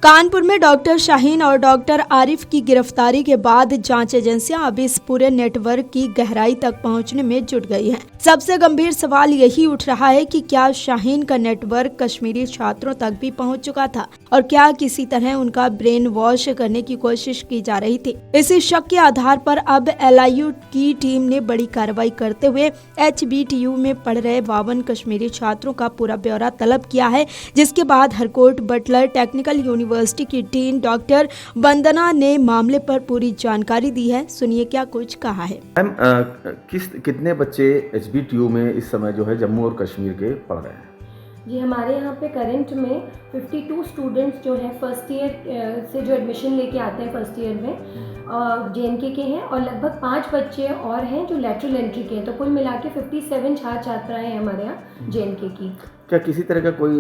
कानपुर में डॉक्टर शाहीन और डॉक्टर आरिफ की गिरफ्तारी के बाद जांच एजेंसियां अब इस पूरे नेटवर्क की गहराई तक पहुंचने में जुट गई हैं। सबसे गंभीर सवाल यही उठ रहा है कि क्या शाहीन का नेटवर्क कश्मीरी छात्रों तक भी पहुंच चुका था और क्या किसी तरह उनका ब्रेन वॉश करने की कोशिश की जा रही थी। इसी शक के आधार पर अब LIU की टीम ने बड़ी कार्रवाई करते हुए HBTU में पढ़ रहे 52 कश्मीरी छात्रों का पूरा ब्यौरा तलब किया है, जिसके बाद हरकोट बटलर टेक्निकल यूनिवर्सिटी की डीन डॉक्टर वंदना ने मामले पर पूरी जानकारी दी है। सुनिए क्या कुछ कहा है। मैम, कितने बच्चे HBTU में इस समय जो है जम्मू और कश्मीर के पढ़ रहे हैं? जी, हमारे यहाँ पे करंट में 52 स्टूडेंट्स जो हैं फर्स्ट ईयर से जो एडमिशन लेके आते हैं फर्स्ट ईयर में JNK के हैं और लगभग 5 बच्चे और हैं जो लेटरल एंट्री के हैं। तो कुल मिला के 57 छात्र छात्राएँ हैं हमारे यहाँ JNK की। क्या किसी तरह का कोई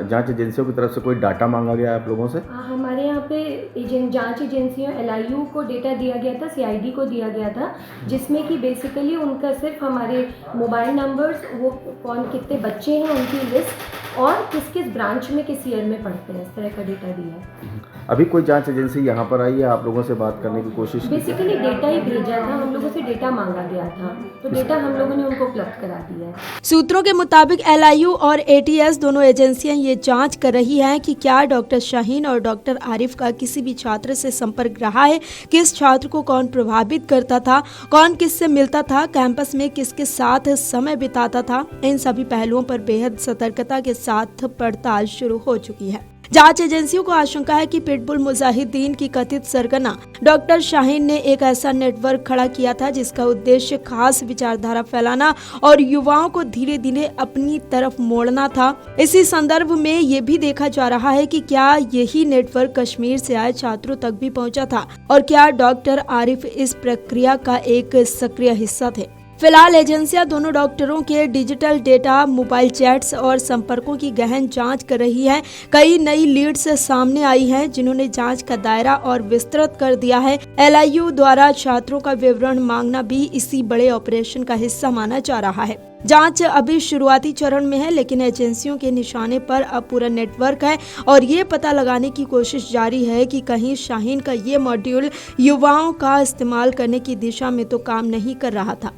जांच एजेंसियों की तरफ से कोई डाटा मांगा गया है आप लोगों से? हमारे यहाँ पे जांच एजेंसियों LIU को डेटा दिया गया था, CID को दिया गया था, जिसमें कि बेसिकली उनका सिर्फ हमारे मोबाइल नंबर्स, वो कौन कितने बच्चे हैं उनकी लिस्ट और किस किस ब्रांच में किस ईयर में पढ़ते हैं, इस तरह का डेटा दिया है। अभी कोई जांच एजेंसी यहाँ पर आई है आप लोगों से बात करने की कोशिश की? बेसिकली डेटा ही भेजा था, हम लोगों से डेटा मांगा गया था, तो डेटा हम लोगों ने उनको उपलब्ध करा दिया है। सूत्रों के मुताबिक LIU और ATS दोनों एजेंसियां ये जांच कर रही हैं कि क्या डॉक्टर शाहीन और डॉक्टर आरिफ का किसी भी छात्र से संपर्क रहा है, किस छात्र को कौन प्रभावित करता था, कौन किससे मिलता था, कैंपस में किसके साथ समय बिताता था। इन सभी पहलुओं पर बेहद सतर्कता के साथ पड़ताल शुरू हो चुकी है। जांच एजेंसियों को आशंका है कि पिटबुल मुजाहिदीन की कथित सरगना डॉक्टर शाहीन ने एक ऐसा नेटवर्क खड़ा किया था जिसका उद्देश्य खास विचारधारा फैलाना और युवाओं को धीरे धीरे अपनी तरफ मोड़ना था। इसी संदर्भ में ये भी देखा जा रहा है कि क्या यही नेटवर्क कश्मीर से आए छात्रों तक भी पहुंचा था और क्या डॉक्टर आरिफ इस प्रक्रिया का एक सक्रिय हिस्सा थे। फिलहाल एजेंसियां दोनों डॉक्टरों के डिजिटल डेटा, मोबाइल चैट्स और संपर्कों की गहन जांच कर रही है। कई नई लीड्स सामने आई हैं जिन्होंने जांच का दायरा और विस्तृत कर दिया है। LIU द्वारा छात्रों का विवरण मांगना भी इसी बड़े ऑपरेशन का हिस्सा माना जा रहा है। जांच अभी शुरुआती चरण में है, लेकिन एजेंसियों के निशाने पर अब पूरा नेटवर्क है और ये पता लगाने की कोशिश जारी है कि कहीं शाहीन का ये मॉड्यूल युवाओं का इस्तेमाल करने की दिशा में तो काम नहीं कर रहा था।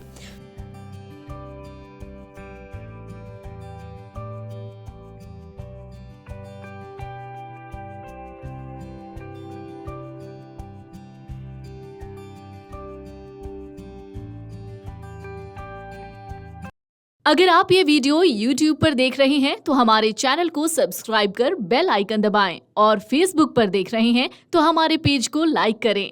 अगर आप ये वीडियो YouTube पर देख रहे हैं तो हमारे चैनल को सब्सक्राइब कर बेल आइकन दबाएं और Facebook पर देख रहे हैं तो हमारे पेज को लाइक करें।